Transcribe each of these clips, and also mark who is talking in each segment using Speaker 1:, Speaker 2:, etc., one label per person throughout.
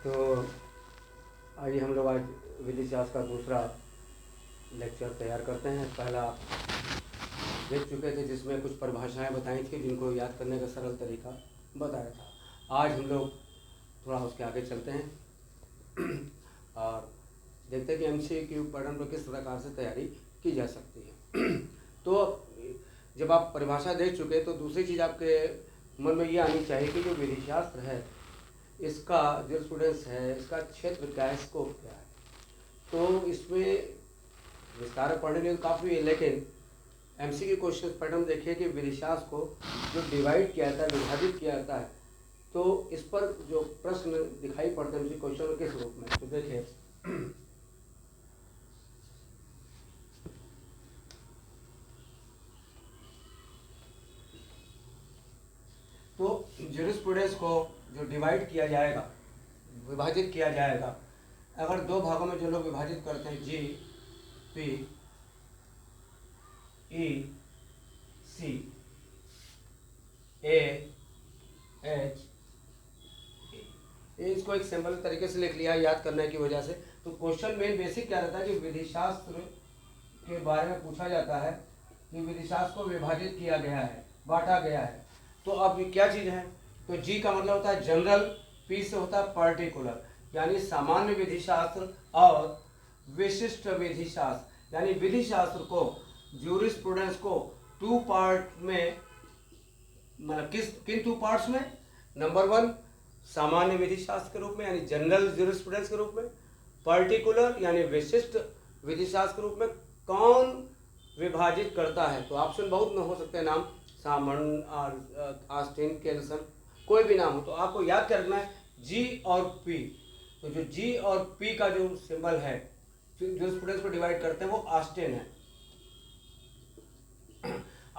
Speaker 1: तो आइए हम लोग आज विधि शास्त्र का दूसरा लेक्चर तैयार करते हैं। पहला आप देख चुके थे जिसमें कुछ परिभाषाएं बताई थी जिनको याद करने का सरल तरीका बताया था। आज हम लोग थोड़ा उसके आगे चलते हैं और देखते हैं कि MCQ पैटर्न पर किस प्रकार से तैयारी की जा सकती है। तो जब आप परिभाषा देख चुके तो दूसरी चीज़ आपके मन में ये आनी चाहिए कि जो विधि शास्त्र है इसका जो स्टूडेंट्स है इसका क्षेत्र क्या है, स्कोप क्या है। तो इसमें विस्तार पढ़ने के लिए काफ़ी है, लेकिन MCQ क्वेश्चन पैटर्न देखिए कि विधि शास्त्र को जो डिवाइड किया जाता है, विभाजित किया जाता है, तो इस पर जो प्रश्न दिखाई पड़ते हैं MCQ क्वेश्चन किस रूप में, तो देखिए तो ज्यूरिस्प्रूडेंस को जो डिवाइड किया जाएगा, विभाजित किया जाएगा, अगर दो भागों में जो लोग विभाजित करते हैं GP EC AH, इसको एक सिंपल तरीके से लिख लिया याद करने की वजह से। तो क्वेश्चन मेन बेसिक क्या रहता है कि विधि शास्त्र के बारे में पूछा जाता है कि विधि शास्त्र को विभाजित किया गया है, बांटा गया है। तो अब ये क्या चीज़ है, तो G का मतलब होता है जनरल, P से होता है पर्टिकुलर, यानी सामान्य विधि शास्त्र और विशिष्ट विधि शास्त्र। यानी विधि शास्त्र को, ज्यूरिस्प्रूडेंस को टू पार्ट में, मतलब किन टू पार्ट्स में, नंबर 1 सामान्य विधि शास्त्र के रूप में यानी जनरल ज्यूरिस्प्रूडेंस के रूप में, पर्टिकुलर यानी विशिष्ट विधि शास्त्र के रूप में कौन विभाजित करता है। तो ऑप्शन बहुत न हो सकते हैं नाम, सामन और ऑस्टिन, केल्सन, कोई भी नाम हो। तो आपको याद क्या रखना है, G और P। तो जो G और P का जो सिंबल है जो स्टूडेंट्स को डिवाइड करते हैं वो ऑस्टिन है।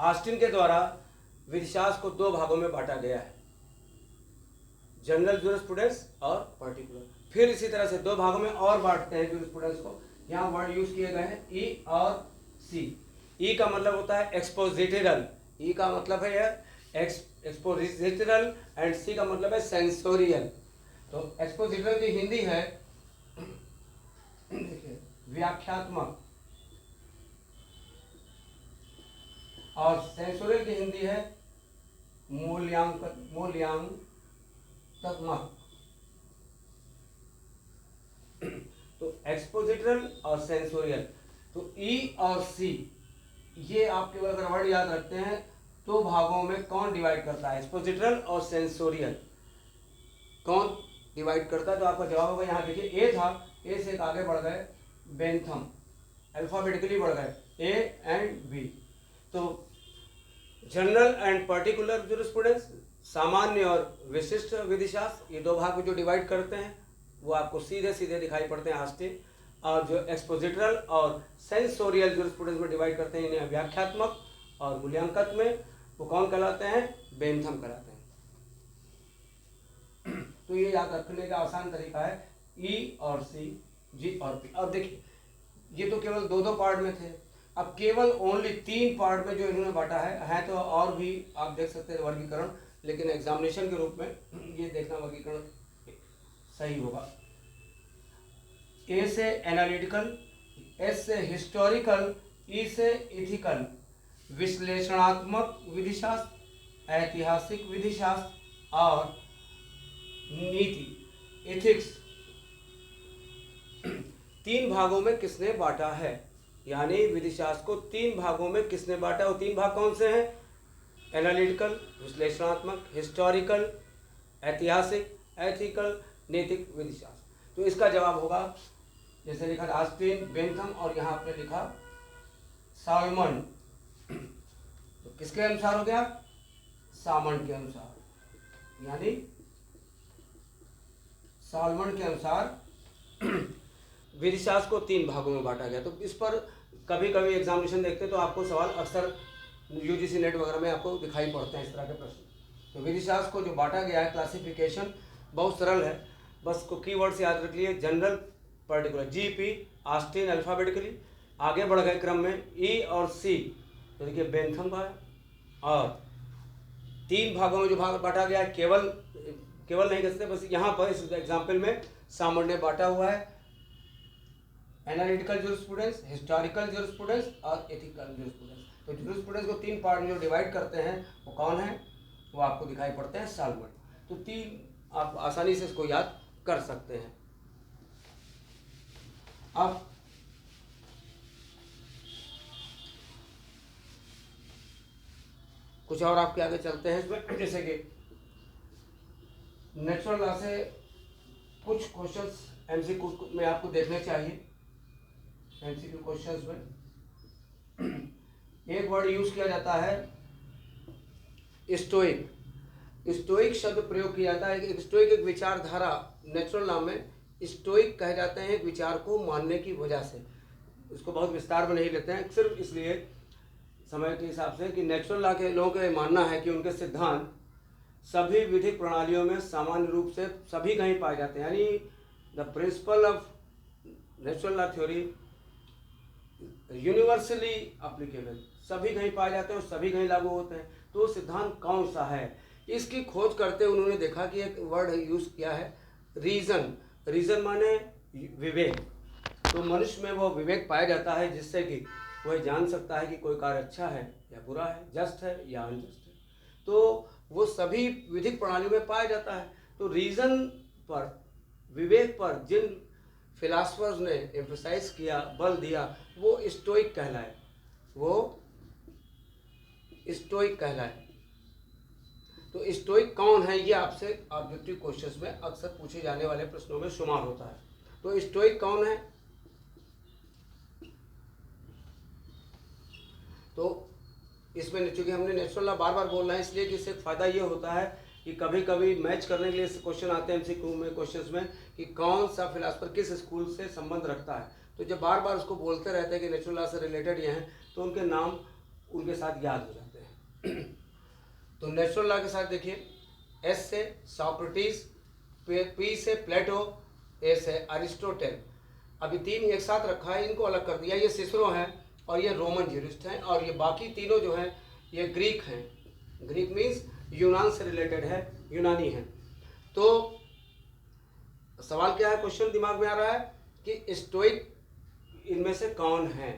Speaker 1: ऑस्टिन के द्वारा विधि शास्त्र को दो भागों में बांटा गया है, जनरल ज्यूरिस्प्रूडेंस और पर्टिकुलर। फिर इसी तरह से दो भागों में और बांटते हैं ज्यूरिस्प्रूडेंस को। यहाँ वर्ड यूज किए गए हैं E और C। E का मतलब होता है एक्सपोजिटरल, E का मतलब है एक्सपोजिटरल एंड C का मतलब है सेंसोरियल। तो एक्सपोजिटरल की हिंदी है देखिए व्याख्यात्मक, और सेंसोरियल की हिंदी है मूल्यांकनात्मक। तो एक्सपोजिटरल और सेंसोरियल। तो E और C ये आप केवल अगर वर्ड याद रखते हैं, दो भागों में कौन डिवाइड करता है, एक्सपोजिटरल और सेंसोरियल कौन डिवाइड करता है। तो आपका जवाब होगा, यहाँ देखिए A था, A से एक आगे बढ़ गए बेंथम, अल्फाबेटिकली बढ़ गए A एंड B। तो जनरल एंड पर्टिकुलर ज्यूरिस्प्रूडेंस, सामान्य और विशिष्ट विधि शास्त्र, ये दो भाग में जो डिवाइड करते हैं वो आपको सीधे सीधे दिखाई पड़ते हैं ऑस्टिन। और जो एक्सपोजिटरल और सेंसोरियल ज्यूरिस्प्रूडेंस में डिवाइड करते हैं, इन्हें व्याख्यात्मक और मूल्यांकन में वो कौन कहलाते हैं, बेंथम कहलाते हैं। तो ये याद रखने का आसान तरीका है E और C, G और P। अब देखिए ये तो केवल दो पार्ट में थे, अब केवल ओनली 3 पार्ट में जो इन्होंने बांटा है तो और भी आप देख सकते हैं वर्गीकरण, लेकिन एग्जामिनेशन के रूप में ये देखना वर्गीकरण सही होगा। A से एनालिटिकल, S से हिस्टोरिकल, E से इथिकल, विश्लेषणात्मक विधि शास्त्र, ऐतिहासिक विधि शास्त्र और नीति, एथिक्स। 3 भागों में किसने बांटा है, यानी विधि शास्त्र को 3 भागों में किसने बांटा। वो 3 भाग कौन से हैं, एनालिटिकल विश्लेषणात्मक, हिस्टोरिकल ऐतिहासिक, एथिकल नैतिक विधि शास्त्र। तो इसका जवाब होगा जैसे लिखा था ऑस्टिन, बेंथम और यहाँ आपने लिखा साल्मन। तो किसके अनुसार हो गया, साल्मन के अनुसार, यानी साल्मन के अनुसार विधि शास्त्र को 3 भागों में बांटा गया। तो इस पर कभी कभी एग्जामिनेशन देखते तो आपको सवाल अक्सर UGC नेट वगैरह में आपको दिखाई पड़ते हैं इस तरह के प्रश्न। तो विधि शास्त्र को जो बांटा गया है, क्लासिफिकेशन बहुत सरल है, बस को कीवर्ड से याद रख लिए, general, particular, GP, Austin alphabetically, आगे बढ़ गए क्रम में E और C, तो देखिए बेंथम का है। और 3 भागों में जो भाग बांटा गया है, केवल नहीं कह सकते, बस यहाँ पर इस एग्जाम्पल में सामर ने बांटा हुआ है एनालिटिकल ज्यूरिस्प्रूडेंस, हिस्टोरिकल ज्यूरिस्प्रूडेंस और एथिकल ज्यूरिस्प्रूडेंस। तो ज्यूरिस्प्रूडेंस को 3 पार्ट में जो डिवाइड करते हैं वो कौन है, वो आपको दिखाई पड़ते हैं साल्मर। तो 3 आप आसानी से इसको याद कर सकते हैं। अब कुछ और आपके आगे चलते हैं इसमें, जैसे कि नेचुरल लॉ से कुछ क्वेश्चंस एमसीक्यू में आपको देखने चाहिए। एमसीक्यू क्वेश्चंस में एक वर्ड यूज किया जाता है स्टोइक। स्टोइक शब्द प्रयोग किया जाता है। स्टोइक एक विचारधारा, नेचुरल लॉ में स्टोइक कहे जाते हैं एक विचार को मानने की वजह से। इसको बहुत विस्तार में नहीं लेते हैं, सिर्फ इसलिए समय के हिसाब से कि नेचुरल लॉ के लोगों का मानना है कि उनके सिद्धांत सभी विधिक प्रणालियों में सामान्य रूप से सभी कहीं पाए जाते हैं। यानी the principle of natural law theory universally applicable, सभी कहीं पाए जाते हैं और सभी कहीं लागू होते हैं। तो सिद्धांत कौन सा है, इसकी खोज करते उन्होंने देखा कि एक वर्ड यूज किया है रीजन। रीजन माने विवेक। तो मनुष्य में वो विवेक पाया जाता है जिससे कि वह जान सकता है कि कोई कार्य अच्छा है या बुरा है, जस्ट है या अनजस्ट है। तो वो सभी विधिक प्रणालियों में पाया जाता है। तो रीजन पर, विवेक पर जिन फिलासफर्स ने एम्फसाइज किया, बल दिया, वो स्टोइक कहलाए, वो स्टोइक कहलाए। तो स्टोइक कौन है, ये आपसे ऑब्जेक्टिव क्वेश्चंस में अक्सर पूछे जाने वाले प्रश्नों में शुमार होता है। तो स्टोइक कौन है, तो इसमें चूंकि हमने नेचुरल लॉ बार बार बोल रहे हैं इसलिए कि इससे फ़ायदा ये होता है कि कभी कभी मैच करने के लिए क्वेश्चन आते हैं एमसीक्यू में क्वेश्चंस में कि कौन सा फिलासफर किस स्कूल से संबंध रखता है। तो जब बार बार उसको बोलते रहते हैं कि नेचुरल लॉ से रिलेटेड ये हैं, तो उनके नाम उनके साथ याद हो जाते हैं। तो नेचुरल लॉ के साथ देखिए, एस से सॉक्रेटिस, पी से प्लेटो, ए से अरिस्टोटल। अभी 3 एक साथ रखा है, इनको अलग कर दिया। ये सिसरो हैं और ये रोमन ज्यूरिस्ट हैं, और ये बाकी तीनों जो हैं ये ग्रीक हैं। ग्रीक मीन्स यूनान से रिलेटेड है, यूनानी है। तो सवाल क्या है, क्वेश्चन दिमाग में आ रहा है कि स्टोइक इनमें से कौन है।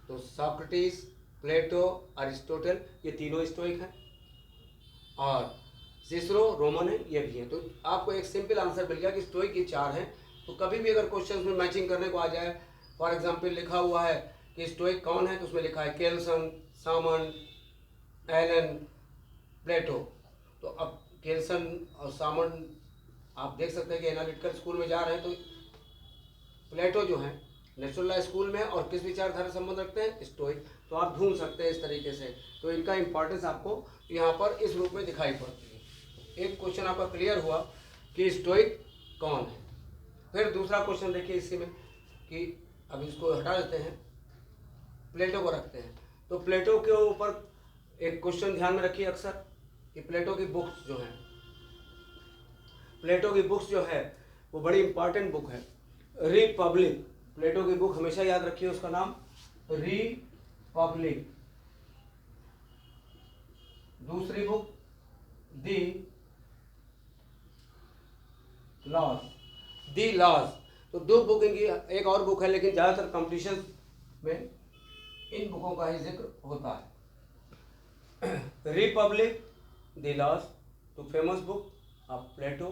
Speaker 1: तो सॉक्रेटिस, प्लेटो, अरिस्टोटल, ये तीनों स्टोइक हैं, और सिसरो रोमन है, ये भी है। तो आपको एक सिंपल आंसर मिल गया कि स्टोइक ये 4 हैं। तो कभी भी अगर क्वेश्चन में मैचिंग करने को आ जाए, फॉर एग्जाम्पल लिखा हुआ है कि स्टोइक कौन है, तो उसमें लिखा है केल्सन, सामन, एलन, प्लेटो। तो अब केल्सन और सामन आप देख सकते हैं कि एनालिटिकल स्कूल में जा रहे हैं, तो प्लेटो जो है नेचुरल लॉ स्कूल में और किस विचारधारा संबंध रखते हैं, स्टोइक। तो आप ढूंढ सकते हैं इस तरीके से। तो इनका इंपॉर्टेंस आपको यहाँ पर इस रूप में दिखाई पड़ती है। एक क्वेश्चन आपका क्लियर हुआ कि स्टोइक कौन है। फिर दूसरा क्वेश्चन देखिए इसी में कि अब इसको हटा देते हैं, प्लेटो को रखते हैं। तो प्लेटो के ऊपर एक क्वेश्चन ध्यान में रखिए अक्सर कि प्लेटो की बुक्स जो हैं, प्लेटो की बुक्स जो है वो बड़ी इंपॉर्टेंट बुक है। रिपब्लिक, प्लेटो की बुक हमेशा याद रखिए, उसका नाम रिपब्लिक। दूसरी book the Laws, the Laws. तो 2 बुक इनकी, एक और बुक है लेकिन ज़्यादातर कॉम्पिटिशन में इन बुकों का ही जिक्र होता है। रिपब्लिक, दी लॉज, तो फेमस बुक ऑफ प्लेटो।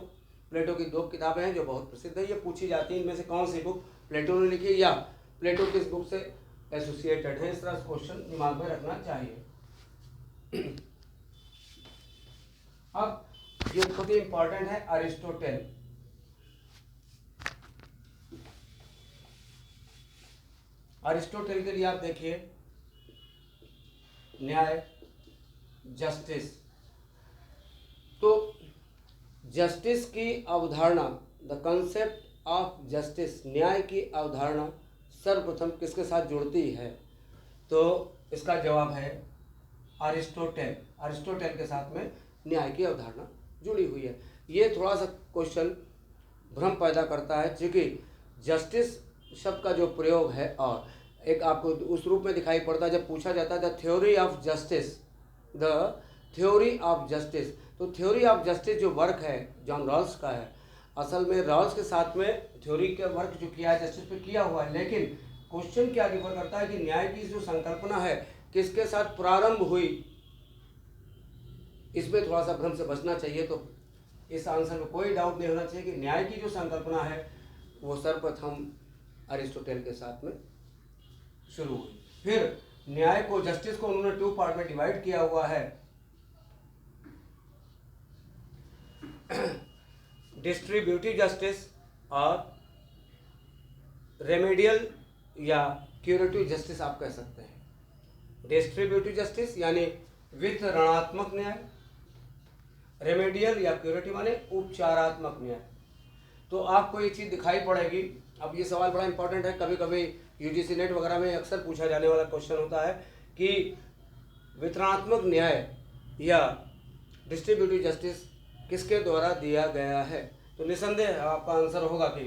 Speaker 1: प्लेटो की 2 किताबें हैं जो बहुत प्रसिद्ध है। ये पूछी जाती है इनमें से कौन सी बुक प्लेटो ने लिखी या प्लेटो किस बुक से एसोसिएटेड है। इस तरह से क्वेश्चन दिमाग में रखना चाहिए। अब ये बहुत ही इंपॉर्टेंट है, अरिस्टोटल। अरिस्टोटल के लिए आप देखिए न्याय, जस्टिस। तो जस्टिस की अवधारणा, द कंसेप्ट ऑफ जस्टिस, न्याय की अवधारणा सर्वप्रथम किसके साथ जुड़ती है, तो इसका जवाब है अरिस्टोटल। अरिस्टोटल के साथ में न्याय की अवधारणा जुड़ी हुई है। ये थोड़ा सा क्वेश्चन भ्रम पैदा करता है क्योंकि जस्टिस शब्द का जो प्रयोग है और एक आपको उस रूप में दिखाई पड़ता है जब पूछा जाता है the theory of justice, the theory of justice. तो थ्योरी ऑफ जस्टिस जो वर्क है जॉन रॉल्स का है, असल में रॉल्स के साथ में थ्योरी का वर्क जो किया है जस्टिस पे किया हुआ है, लेकिन क्वेश्चन क्या डिफर करता है कि न्याय की जो संकल्पना है किसके साथ प्रारंभ हुई, इसमें थोड़ा सा भ्रम से बचना चाहिए। तो इस आंसर में कोई डाउट नहीं होना चाहिए कि न्याय की जो संकल्पना है वो सर्वप्रथम अरिस्टोटेल के साथ में शुरू हुई। फिर न्याय को, जस्टिस को उन्होंने 2 पार्ट में डिवाइड किया हुआ है, डिस्ट्रीब्यूटिव जस्टिस और रेमेडियल या क्यूरेटिव जस्टिस आप कह सकते हैं। डिस्ट्रीब्यूटिव जस्टिस यानी वितरणात्मक न्याय, रेमेडियल या क्यूरेटिव माने उपचारात्मक न्याय। तो आपको ये चीज़ दिखाई पड़ेगी। अब ये सवाल बड़ा इंपॉर्टेंट है, कभी कभी यूजीसी नेट वगैरह में अक्सर पूछा जाने वाला क्वेश्चन होता है कि वितरणात्मक न्याय या डिस्ट्रीब्यूटिव जस्टिस किसके द्वारा दिया गया है। तो निसंदेह आपका आंसर होगा कि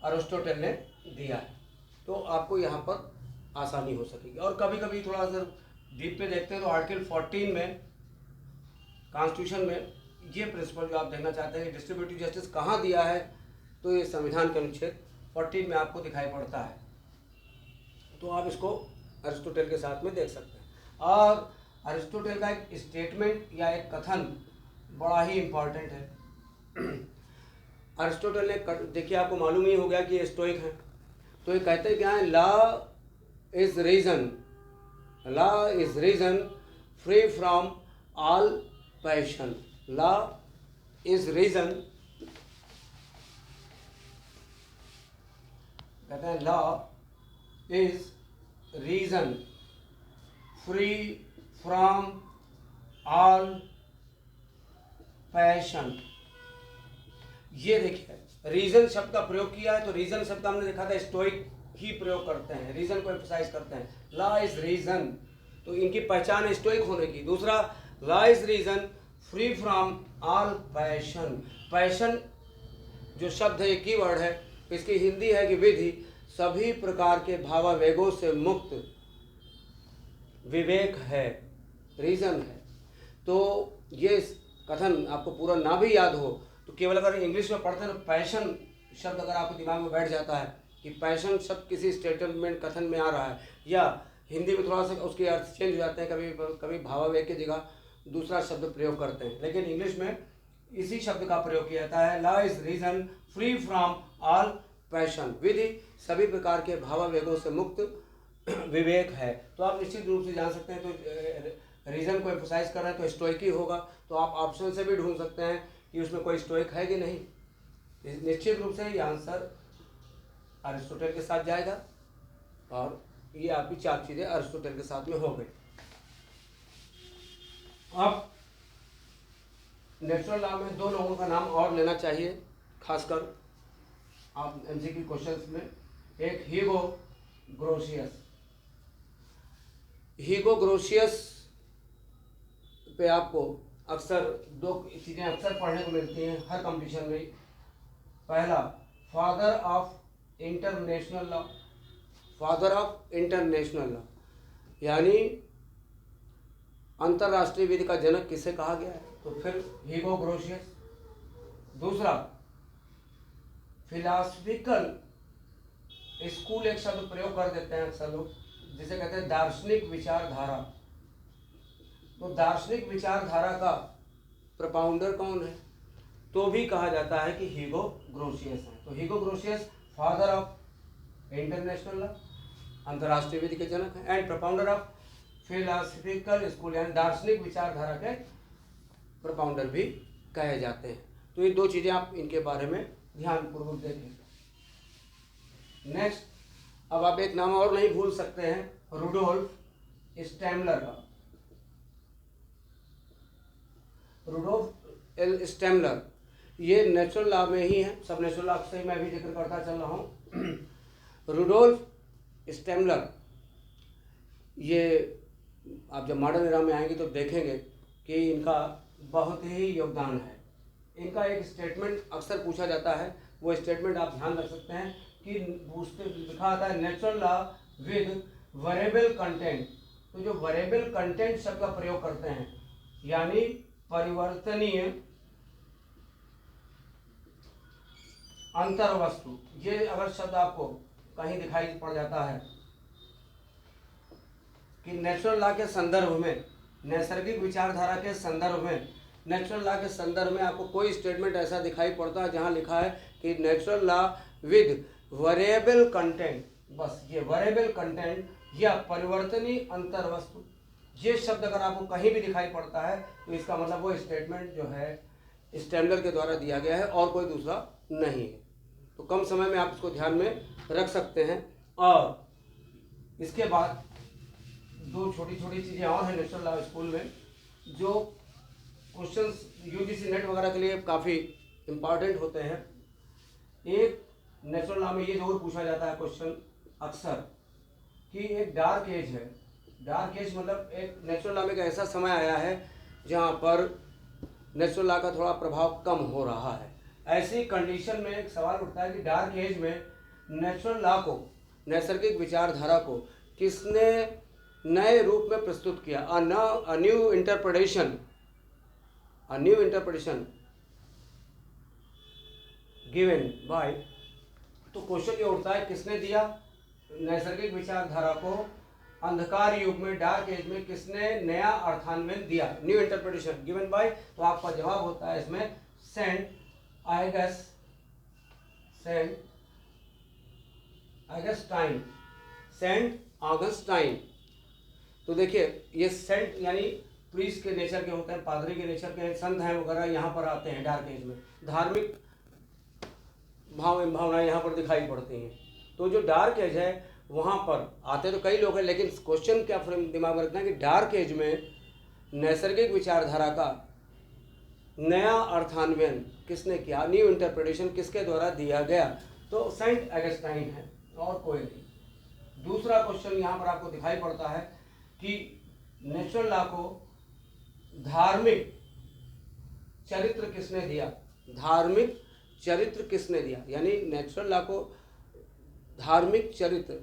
Speaker 1: अरिस्टोटेल ने दिया है। तो आपको यहाँ पर आसानी हो सकेगी। और कभी कभी थोड़ा सा डीप पे देखते हैं तो आर्टिकल 14 में कॉन्स्टिट्यूशन में ये प्रिंसिपल जो आप देखना चाहते हैं कि डिस्ट्रीब्यूटिव जस्टिस कहाँ दिया है, तो ये संविधान के अनुच्छेद 14 में आपको दिखाई पड़ता है। तो आप इसको अरिस्टोटेल के साथ में देख सकते हैं। और अरिस्टोटेल का एक स्टेटमेंट या एक कथन बड़ा ही इम्पॉर्टेंट है। अरिस्टोटेल ने, देखिए आपको मालूम ही हो गया कि ये स्टोइक हैं, तो ये कहते हैं क्या है, law is reason free from all passion. Law is reason, कहते हैं law is reason free from all passion. ये देखिए रीजन शब्द का प्रयोग किया है, तो रीजन शब्द हमने देखा था स्टोइक ही प्रयोग करते हैं, रीजन को एम्फसाइज करते हैं। लॉ इज रीजन, तो इनकी पहचान है स्टोइक होने की। दूसरा, law is reason free from all passion. Passion जो शब्द है, एक ही वर्ड है, इसकी हिंदी है कि विधि, सभी प्रकार के भावावेगों से मुक्त विवेक है, रीजन है। तो ये कथन आपको पूरा ना भी याद हो तो केवल अगर इंग्लिश में पढ़ते हैं तो पैशन शब्द अगर आपके दिमाग में बैठ जाता है कि पैशन शब्द किसी स्टेटमेंट कथन में आ रहा है, या हिंदी में थोड़ा सा उसके अर्थ चेंज हो जाते हैं, कभी भावावेग की जगह दूसरा शब्द प्रयोग करते हैं, लेकिन इंग्लिश में इसी शब्द का प्रयोग किया जाता है। Law is reason free from all passion, विधि सभी प्रकार के भावावेगों से मुक्त विवेक है। तो आप निश्चित रूप से जान सकते हैं, तो रीजन को एम्फसाइज कर रहे हैं तो स्टोइक ही होगा। तो आप ऑप्शन से भी ढूंढ सकते हैं कि उसमें कोई स्टोइक है कि नहीं। निश्चित रूप से ये आंसर अरिस्टोटेल के साथ जाएगा, और ये आपकी 4 चीजें अरिस्टोटेल के साथ में हो गई। अब नेचुरल लॉ में 2 लोगों का नाम और लेना चाहिए, खासकर आप एमसीक्यू क्वेश्चंस में। एक ह्यूगो ग्रोशियस। ह्यूगो ग्रोशियस पे आपको अक्सर 2 चीज़ें अक्सर पढ़ने को मिलती हैं हर कंपटीशन में। पहला, father of international law. Father of international law यानी अंतर्राष्ट्रीय विधि का जनक किसे कहा गया है, तो फिर ह्यूगो ग्रोशियस। दूसरा, फिलॉसफिकल स्कूल, एक शब्द प्रयोग कर देते हैं अक्सर लोग, जिसे कहते हैं दार्शनिक विचारधारा। तो दार्शनिक विचारधारा का प्रपाउंडर कौन है, तो भी कहा जाता है कि ह्यूगो ग्रोशियस है। तो Hugo Grotius father of international law, अंतर्राष्ट्रीय विधि के जनक हैं, and propounder of philosophical school यानी दार्शनिक विचारधारा के प्रपाउंडर भी कहे जाते हैं। तो ये 2 चीजें आप इनके बारे में ध्यानपूर्वक देखें। नेक्स्ट, अब आप एक नाम और नहीं भूल सकते हैं, रुडोल्फ स्टेमलर का। रुडोल्फ एल स्टेमलर, ये नेचुरल लॉ में ही है, सब नेचुरल लॉ से मैं भी जिक्र करता चल रहा हूँ। रुडोल्फ स्टेमलर, ये आप जब मॉडर्न एरा में आएंगे तो देखेंगे कि इनका बहुत ही योगदान है। इनका एक स्टेटमेंट अक्सर पूछा जाता है, वो स्टेटमेंट आप ध्यान रख सकते हैं कि लिखा आता है natural law with variable content. तो जो वेरिएबल कंटेंट शब्द का प्रयोग करते हैं यानी परिवर्तनीय अंतर वस्तु। ये अगर शब्द आपको कहीं दिखाई पड़ जाता है कि नेचुरल लॉ के संदर्भ में, नैसर्गिक विचारधारा के संदर्भ में, नेचुरल लॉ के संदर्भ में आपको कोई स्टेटमेंट ऐसा दिखाई पड़ता है जहां लिखा है कि natural law with variable content, बस ये वेरिएबल कंटेंट या परिवर्तनीय अंतर वस्तु, ये शब्द अगर आपको कहीं भी दिखाई पड़ता है तो इसका मतलब वो स्टेटमेंट जो है स्टैंडर्ड के द्वारा दिया गया है और कोई दूसरा नहीं है। तो कम समय में आप इसको ध्यान में रख सकते हैं। और इसके बाद दो छोटी छोटी चीज़ें और हैं नेचुरल लॉ स्कूल में जो क्वेश्चंस यूजीसी नेट वगैरह के लिए काफ़ी इम्पॉर्टेंट होते हैं। एक नेचुरल लॉ में ये जरूर पूछा जाता है क्वेश्चन अक्सर कि एक डार्क एज है, डार्क एज मतलब एक नेचुरल लॉ में एक ऐसा समय आया है जहाँ पर नेचुरल लॉ का थोड़ा प्रभाव कम हो रहा है। ऐसी कंडीशन में एक सवाल उठता है कि डार्क एज में नेचुरल लॉ को, नैसर्गिक विचारधारा को किसने नए रूप में प्रस्तुत किया, a new interpretation given by. तो क्वेश्चन ये उठता है किसने दिया नैसर्गिक विचारधारा को अंधकार युग में, डार्क एज में किसने नया अर्थान्वयन दिया, न्यू इंटरप्रिटेशन गिवन बाय। तो आपका जवाब होता है इसमें सेंट ऑगस्टाइन। तो देखिए ये सेंट यानी प्रीस्ट के नेचर के होते हैं, पादरी के नेचर के, संत हैं वगैरह यहाँ पर आते हैं डार्क एज में, धार्मिक भावनाएं यहाँ पर दिखाई पड़ती हैं। तो जो डार्क एज है वहाँ पर आते तो कई लोग हैं, लेकिन क्वेश्चन क्या दिमाग में रखना है कि डार्क एज में नैसर्गिक विचारधारा का नया अर्थान्वयन किसने किया, न्यू इंटरप्रिटेशन किसके द्वारा दिया गया, तो सेंट ऑगस्टाइन है और कोई नहीं। दूसरा क्वेश्चन यहाँ पर आपको दिखाई पड़ता है कि नेचुरल लॉ को धार्मिक चरित्र किसने दिया, धार्मिक चरित्र किसने दिया, यानी नेचुरल लॉ को धार्मिक चरित्र,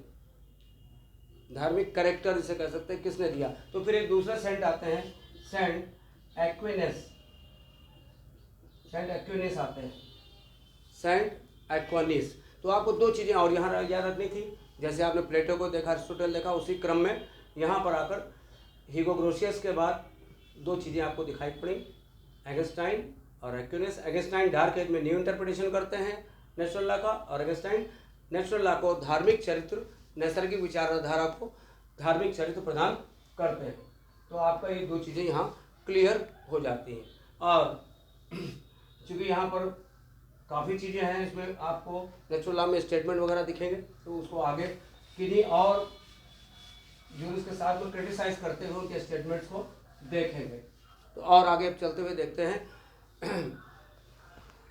Speaker 1: धार्मिक कैरेक्टर जिसे कह सकते हैं, किसने दिया। तो फिर एक दूसरे सेंट आते हैं, सेंट एक्विनस आते हैं, सेंट एक्विनस। तो आपको दो चीज़ें और यहाँ याद रखनी थी, जैसे आपने प्लेटो को देखा, अरिस्टोटल देखा, उसी क्रम में यहाँ पर आकर हीगोग्रोशियस के बाद दो चीज़ें आपको दिखाई पड़ी, ऑगस्टाइन और एक्विनस। ऑगस्टाइन डार्क एज में न्यू इंटरप्रिटेशन करते हैं नेचुरल लॉ का, और ऑगस्टाइन नेचुरल लॉ को धार्मिक चरित्र, नैसर्गिक विचारधारा को धार्मिक चरित्र प्रदान करते हैं। तो आपका ये दो चीज़ें यहाँ क्लियर हो जाती हैं। और चूँकि यहाँ पर काफ़ी चीज़ें हैं, इसमें आपको नेचुरल लॉ में स्टेटमेंट वगैरह दिखेंगे, तो उसको आगे किन्हीं और जूरिस्ट के साथ में क्रिटिसाइज करते हुए उनके स्टेटमेंट्स को देखेंगे। तो और आगे अब चलते हुए देखते हैं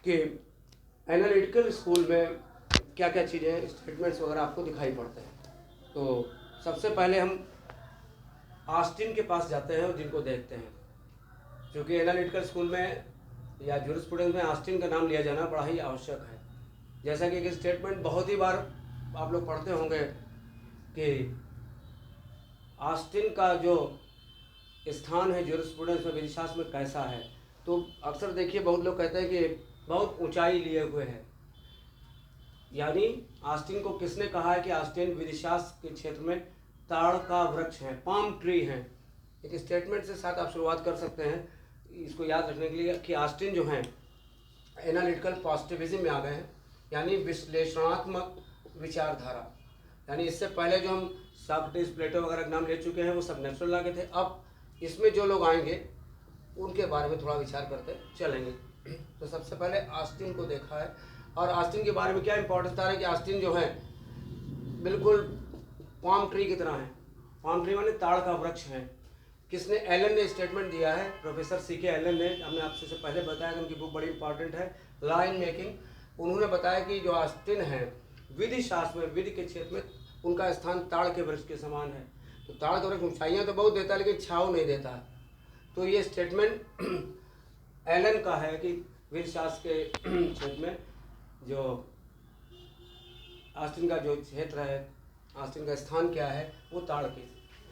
Speaker 1: कि एनालिटिकल स्कूल में क्या क्या चीज़ें, स्टेटमेंट्स वगैरह आपको दिखाई पड़ते हैं। तो सबसे पहले हम ऑस्टिन के पास जाते हैं और जिनको देखते हैं, क्योंकि एनालिटिकल स्कूल में या जूरिस्प्रूडेंस में ऑस्टिन का नाम लिया जाना बड़ा ही आवश्यक है। जैसा कि एक स्टेटमेंट बहुत ही बार आप लोग पढ़ते होंगे कि ऑस्टिन का जो स्थान है जूरिस्प्रूडेंस में, विधिशास्त्र में कैसा है। तो अक्सर देखिए बहुत लोग कहते हैं कि बहुत ऊंचाई लिए हुए है, यानी ऑस्टिन को किसने कहा है कि ऑस्टिन विधिशास्त्र के क्षेत्र में ताड़ का वृक्ष है, पाम ट्री है। एक स्टेटमेंट से साथ आप शुरुआत कर सकते हैं इसको याद रखने के लिए कि ऑस्टिन जो हैं एनालिटिकल पॉजिटिविज्म में आ गए हैं, यानी विश्लेषणात्मक विचारधारा। यानी इससे पहले जो हम सॉक्रेटिस, प्लेटो वगैरह का नाम ले चुके हैं वो सब नेचुरल लॉ के थे। अब इसमें जो लोग आएंगे उनके बारे में थोड़ा विचार करते चलेंगे। तो सबसे पहले ऑस्टिन को देखा है, और ऑस्टिन के बारे में क्या इंपॉर्टेंस था कि ऑस्टिन जो है बिल्कुल पाम ट्री की तरह है। पाम ट्री माने ताड़ का वृक्ष है। किसने, एलन ने स्टेटमेंट दिया है, प्रोफेसर सीके एलन ने। हमने आपसे से पहले बताया कि उनकी बुक बड़ी इंपॉर्टेंट है, लॉ इन मेकिंग। उन्होंने बताया कि जो ऑस्टिन है विधि शास्त्र में, विधि के क्षेत्र में उनका स्थान ताड़ के वृक्ष के समान है। तो ताड़ का वृक्ष ऊंचाइयाँ तो बहुत देता है लेकिन छाँव नहीं देता है। तो ये स्टेटमेंट एलन का है कि विधि शास्त्र के क्षेत्र में जो ऑस्टिन का जो क्षेत्र है, ऑस्टिन का स्थान क्या है, वो ताड़ के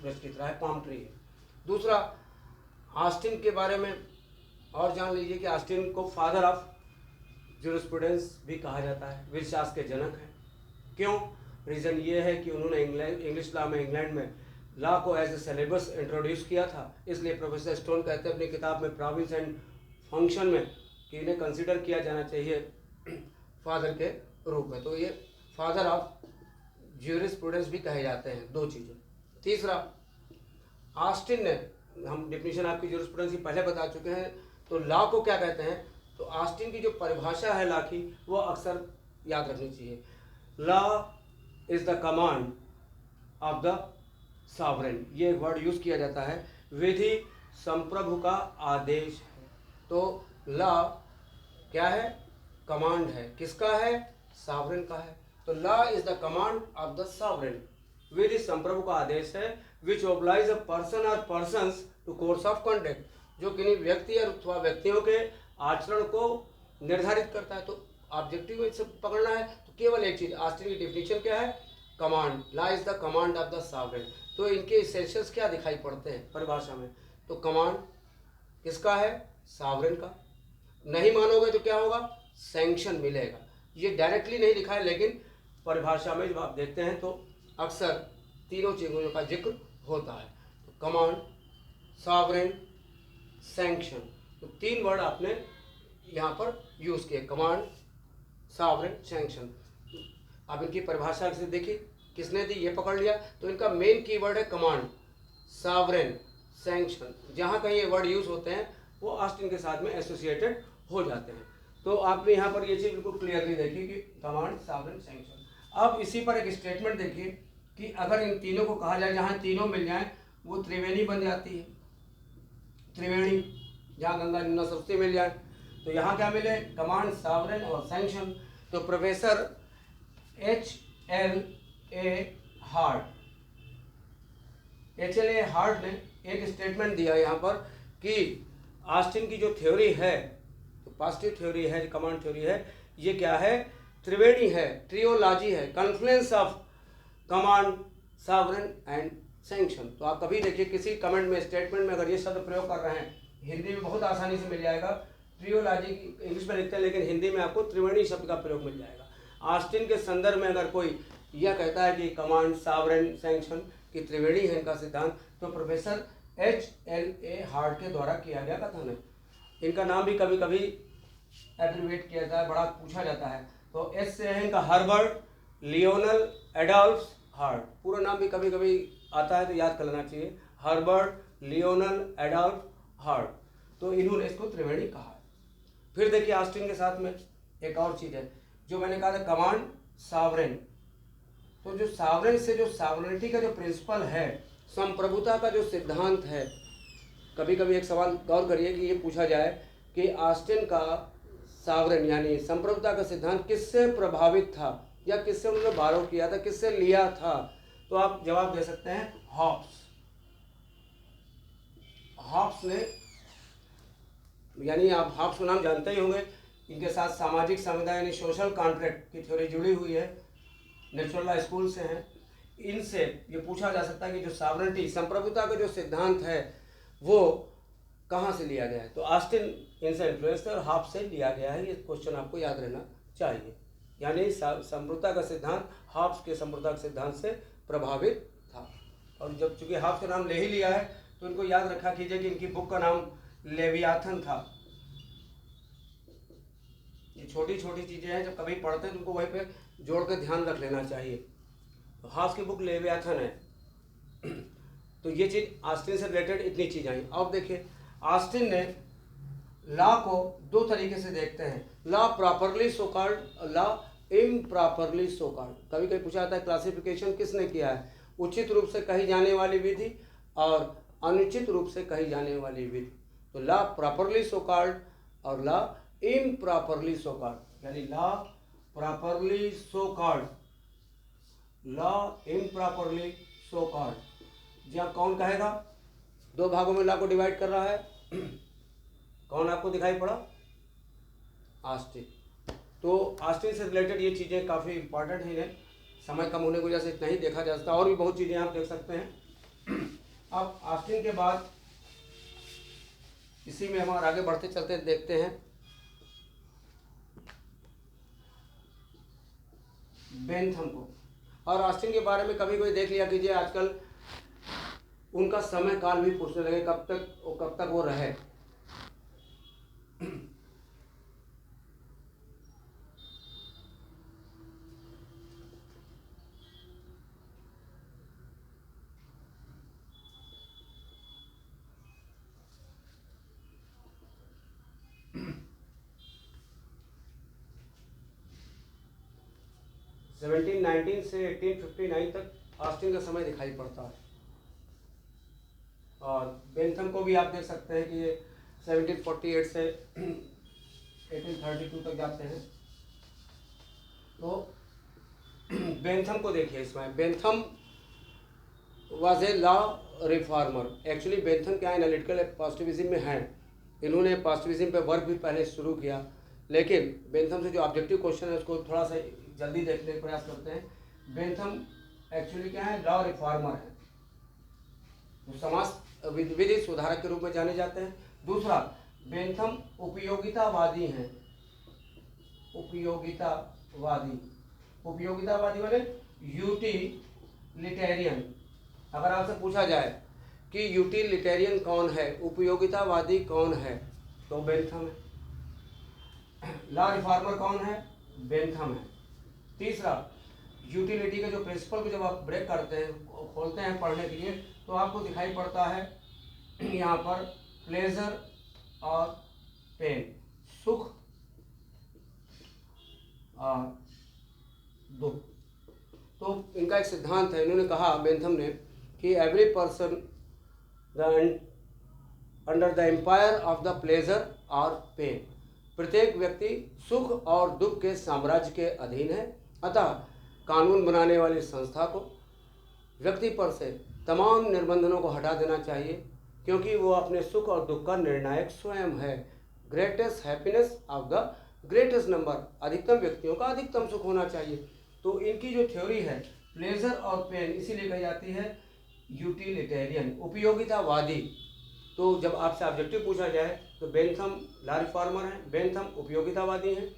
Speaker 1: वृक्ष की तरह है, पाम ट्री है। दूसरा, ऑस्टिन के बारे में और जान लीजिए कि ऑस्टिन को फादर ऑफ ज्यूरिस्प्रूडेंस भी कहा जाता है, विधिशास्त्र के जनक हैं। क्यों? रीज़न ये है कि उन्होंने इंग्लिश लॉ में इंग्लैंड में लॉ को एज ए सिलेबस इंट्रोड्यूस किया था। इसलिए प्रोफेसर स्टोन कहते हैं अपनी किताब में प्रोविंस एंड फंक्शन में कि इन्हें कंसिडर किया जाना चाहिए फादर के रूप में। तो ये फादर ऑफ ज्यूरिस्प्रूडेंस भी कहे जाते हैं। दो चीज़ें। तीसरा, ऑस्टिन ने, हम डेफिनेशन आपकी ज्यूरिस्प्रूडेंस की पहले बता चुके हैं, तो लॉ को क्या कहते हैं, तो ऑस्टिन की जो परिभाषा है लॉ की वो अक्सर याद रखनी चाहिए। Law is the command of the sovereign, ये वर्ड यूज किया जाता है। विधि संप्रभु का आदेश है। तो लॉ क्या है? कमांड है। किसका है? सॉवरेन का है। तो law is the command of the sovereign, विधि संप्रभु का आदेश है। विच ओब्लाइज अ पर्सन और persons to course of conduct, जो किन्हीं व्यक्ति अथवा व्यक्तियों के आचरण को निर्धारित करता है। तो ऑब्जेक्टिव से पकड़ना है तो केवल एक चीज, ऑस्टिन की डेफिनेशन क्या है? Command. Law is the command of the sovereign. तो इनके इसेंशियल्स क्या दिखाई पड़ते हैं परिभाषा में? तो कमांड किसका है? सॉवरेन का। नहीं मानोगे तो क्या होगा? सैंक्शन मिलेगा। ये डायरेक्टली नहीं लिखा है, लेकिन परिभाषा में जब आप देखते हैं तो अक्सर तीनों चीज़ों का जिक्र होता है। तो कमांड, सॉवरेन, सैंक्शन, तो तीन वर्ड आपने यहाँ पर यूज़ किए, कमांड, सॉवरेन, सैंक्शन। आप इनकी परिभाषा से देखिए किसने दी, ये पकड़ लिया। तो इनका मेन कीवर्ड है कमांड, सॉवरेन, सैंक्शन। जहाँ कहीं ये वर्ड यूज होते हैं वो ऑस्टिन के साथ में एसोसिएटेड हो जाते हैं। तो आपने यहाँ पर ये चीज़ बिल्कुल क्लियरली देखी कि कमांड, सॉवरेन, सैंक्शन। अब इसी पर एक स्टेटमेंट देखिए कि अगर इन तीनों को कहा जाए, जहाँ तीनों मिल जाए वो त्रिवेणी बन जाती है। त्रिवेणी, जहाँ गंगा यमुना सरस्वती मिल जाए, तो यहाँ क्या मिले? कमांड, सॉवरेन और सैंक्शन। तो प्रोफेसर H.L.A. हार्ट ने एक स्टेटमेंट दिया यहाँ पर कि ऑस्टिन की जो थ्योरी है, तो पॉजिटिव थ्योरी है, कमांड थ्योरी है, ये क्या है? त्रिवेणी है, ट्रियोलॉजी है, Confluence of command, sovereign and sanction. तो आप कभी देखिए किसी कमेंट में, स्टेटमेंट में अगर ये शब्द प्रयोग कर रहे हैं, हिंदी में बहुत आसानी से मिल जाएगा। ट्रियोलॉजी इंग्लिश में लिखते हैं, लेकिन हिंदी में आपको त्रिवेणी शब्द का प्रयोग मिल जाएगा। ऑस्टिन के संदर्भ में अगर कोई यह कहता है कि कमांड, सॉवरेन, सैंक्शन की त्रिवेणी है इनका सिद्धांत, तो प्रोफेसर H.L.A. हार्ट के द्वारा किया गया कथन है। इनका नाम भी कभी कभी एब्रिविएट किया जाता है, बड़ा पूछा जाता है। तो एस से है इनका हर्बर्ट लियोनल एडोल्फ हार्ट। पूरा नाम भी कभी कभी आता है तो याद कर लेना चाहिए, हर्बर्ट लियोनल एडोल्फ हार्ट। तो इन्होंने इसको त्रिवेणी कहा है। फिर देखिए ऑस्टिन के साथ में एक और चीज़ है जो मैंने कहा था, कमांड, सॉवरेन। तो जो सॉवरेन से, जो सॉवरेनिटी का जो प्रिंसिपल है, संप्रभुता का जो सिद्धांत है, कभी कभी एक सवाल गौर करिए कि ये पूछा जाए कि ऑस्टिन का सॉवरेन यानी संप्रभुता का सिद्धांत किससे प्रभावित था या किससे उन्होंने बारो किया था, किससे लिया था? तो आप जवाब दे सकते हैं हॉब्स। हॉब्स ने, यानी आप हॉब्स का नाम जानते ही होंगे, इनके साथ सामाजिक संविदा यानी सोशल कॉन्ट्रैक्ट की थ्योरी जुड़ी हुई है, नेचुरल लॉ स्कूल से हैं। इनसे ये पूछा जा सकता है कि जो सॉवरेनिटी, संप्रभुता का जो सिद्धांत है वो कहाँ से लिया गया है? तो ऑस्टिन इनसे इन्फ्लुएंस थे और हॉब्स से लिया गया है। ये क्वेश्चन आपको याद रहना चाहिए। यानी संप्रभुता का सिद्धांत हॉब्स के संप्रभुता के सिद्धांत से प्रभावित था। और जब चूंकि हॉब्स का नाम ले ही लिया है तो इनको याद रखा कीजिए कि इनकी बुक का नाम लेवियाथन था। ये छोटी छोटी चीज़ें हैं, जब कभी पढ़ते हैं तो उनको वहीं पे जोड़ के ध्यान रख लेना चाहिए। तो हॉब्स की बुक लेवियाथन है। तो ये चीज़ ऑस्टिन से रिलेटेड इतनी चीज़ आई। अब देखिए ऑस्टिन ने लॉ को दो तरीके से देखते हैं, law properly so called, law improperly so called. कभी कभी पूछा जाता है क्लासिफिकेशन किसने किया है, उचित रूप से कही जाने वाली विधि और अनुचित रूप से कही जाने वाली विधि। तो लॉ प्रॉपरली सो कॉल्ड और लॉ इम्प्रॉपरली सो कॉल्ड, यानी law properly so called, law improperly so called. जहाँ कौन कहेगा? दो भागों में लॉ को डिवाइड कर रहा है। कौन आपको दिखाई पड़ा? ऑस्टिन। तो ऑस्टिन से रिलेटेड ये चीज़ें काफ़ी इंपॉर्टेंट हैं। समय कम होने की वजह से इतना ही देखा जा सकता है, और भी बहुत चीज़ें आप देख सकते हैं। अब ऑस्टिन के बाद इसी में हम आगे बढ़ते चलते देखते हैं बेंथम को। और ऑस्टिन के बारे में कभी कोई देख लिया कीजिए, आजकल उनका समय काल भी पूछने लगे, कब तक वो रहे। सेवनटीन 19 से 1859 तक ऑस्टिन का समय दिखाई पड़ता है। और बेंथम को भी आप देख सकते हैं कि ये 1748 से 1832 तक जाते हैं। तो बेंथम को देखिए, इसमें Bentham was a law reformer. Actually Bentham क्या एनालिटिकल पॉजिटिविज्म में हैं, इन्होंने पॉजिटिविज्म पे वर्क भी पहले शुरू किया, लेकिन बेंथम से जो ऑब्जेक्टिव क्वेश्चन है उसको थोड़ा सा जल्दी देखने का प्रयास करते हैं। बेंथम एक्चुअली क्या है, लॉ रिफॉर्मर है, तो समाज विधि सुधारक के रूप में जाने जाते हैं। दूसरा, बेंथम उपयोगितावादी हैं। उपयोगितावादी वाले यूटिलिटेरियन। अगर आपसे पूछा जाए कि यूटिलिटेरियन कौन है, उपयोगितावादी कौन है, तो बेंथम है। लॉ रिफॉर्मर कौन है, बेंथम है। तीसरा, यूटिलिटी के जो प्रिंसिपल को जब आप ब्रेक करते हैं, खोलते हैं पढ़ने के लिए, तो आपको दिखाई पड़ता है यहाँ पर प्लेजर और पेन, सुख और दुख। तो इनका एक सिद्धांत है, इन्होंने कहा बेंथम ने कि every person under the empire of the pleasure और पेन, प्रत्येक व्यक्ति सुख और दुख के साम्राज्य के अधीन है। अतः कानून बनाने वाली संस्था को व्यक्ति पर से तमाम निर्बंधनों को हटा देना चाहिए, क्योंकि वो अपने सुख और दुख का निर्णायक स्वयं है। Greatest happiness of the greatest number, अधिकतम व्यक्तियों का अधिकतम सुख होना चाहिए। तो इनकी जो थ्योरी है प्लेजर और पेन, इसीलिए कही जाती है यूटिलिटेरियन, उपयोगितावादी। तो जब आपसे ऑब्जेक्टिव पूछा जाए तो बेंथम लॉ रिफॉर्मर हैं, बेंथम उपयोगितावादी हैं,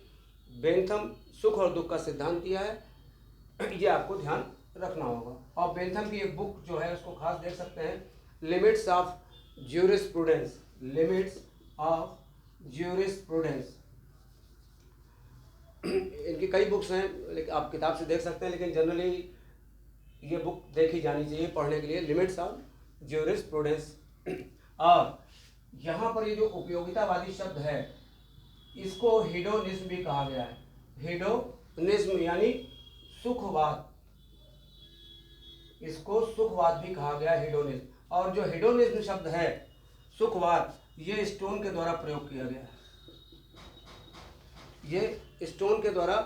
Speaker 1: बेंथम सुख और दुख का सिद्धांत दिया है, ये आपको ध्यान रखना होगा। और बेंथम की एक बुक जो है उसको खास देख सकते हैं, limits of jurisprudence. Limits of jurisprudence, इनकी कई बुक्स हैं, लेकिन आप किताब से देख सकते हैं, लेकिन जनरली ये बुक देखी जानी चाहिए पढ़ने के लिए, लिमिट्स ऑफ ज्यूरिस्प्रूडेंस। और यहाँ पर ये जो उपयोगितावादी शब्द है, इसको हेडोनिज्म भी कहा गया है। हेडोनिज्म यानी सुखवाद, इसको सुखवाद भी कहा गया है, हेडोनिज्म। और जो हेडोनिज्म शब्द है, सुखवाद, ये स्टोन के द्वारा प्रयोग किया गया है। ये स्टोन के द्वारा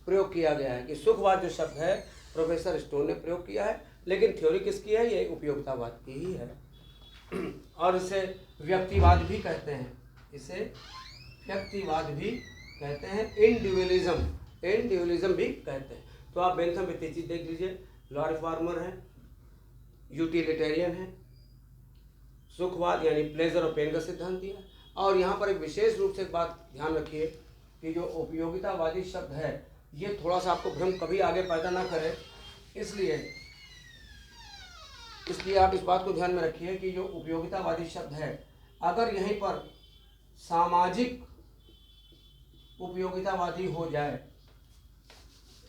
Speaker 1: प्रयोग किया गया है कि सुखवाद जो शब्द है प्रोफेसर स्टोन ने प्रयोग किया है, लेकिन थ्योरी किसकी है, ये उपयोगितावाद की ही है। और इसे व्यक्तिवाद भी कहते हैं, इसे व्यक्तिवाद भी कहते हैं, इंडिविजुअलिज्म भी कहते हैं। तो आप बेंथम इतनी चीज देख लीजिए, लॉ रिफॉर्मर है, यूटिलिटेरियन है, सुखवाद यानी प्लेजर और पेन का सिद्धांत दिया। और यहाँ पर एक विशेष रूप से एक बात ध्यान रखिए कि जो उपयोगितावादी शब्द है, ये थोड़ा सा आपको भ्रम कभी आगे पैदा ना करे, इसलिए आप इस बात को ध्यान में रखिए कि जो उपयोगितावादी शब्द है, अगर यहीं पर सामाजिक उपयोगितावादी हो जाए,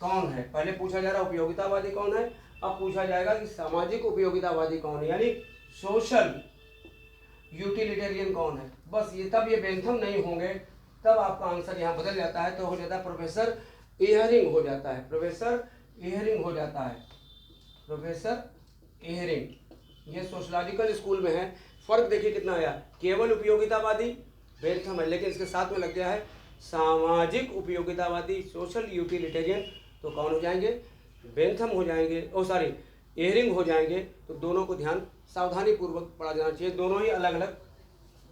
Speaker 1: कौन है, पहले पूछा जा रहा उपयोगितावादी कौन है, अब पूछा जाएगा कि सामाजिक उपयोगितावादी कौन है, यानी सोशल यूटिलिटेरियन कौन है, बस ये तब ये बेंथम नहीं होंगे, तब आपका आंसर यहाँ बदल जाता है। तो हो जाता है प्रोफेसर इहरिंग हो जाता है, प्रोफेसर इहरिंग हो जाता है, प्रोफेसर इहरिंग। ये सोशलॉजिकल स्कूल में है। फर्क देखिए कितना आया, केवल उपयोगितावादी बेंथम है, लेकिन इसके साथ में लग गया है सामाजिक उपयोगितावादी, सोशल यूटिलिटेरियन। तो कौन हो जाएंगे, बेंथम हो जाएंगे, इहरिंग हो जाएंगे। तो दोनों को ध्यान सावधानी पूर्वक पढ़ा जाना चाहिए, दोनों ही अलग अलग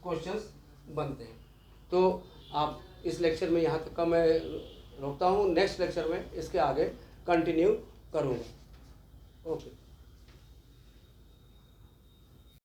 Speaker 1: क्वेश्चंस बनते हैं। तो आप इस लेक्चर में यहाँ तक का मैं रोकता हूँ, नेक्स्ट लेक्चर में इसके आगे कंटिन्यू करूँगा। ओके।